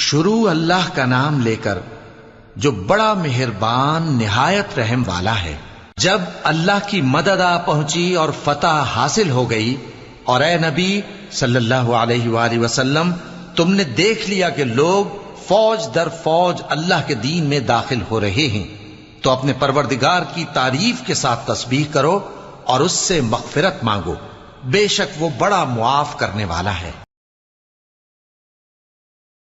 शुरू अल्लाह का नाम लेकर जो बड़ा मेहरबान निहायत रहम वाला है। जब अल्लाह की मदद आ पहुंची और फतह हासिल हो गई और ए नबी सल्लल्लाहु अलैहि वसल्लम तुमने देख लिया कि लोग फौज दर फौज अल्लाह के दीन में दाखिल हो रहे हैं, तो अपने परवरदिगार की तारीफ के साथ तस्बीह करो और उससे मग़फ़िरत मांगो, बेशक वो बड़ा मुआफ करने वाला है।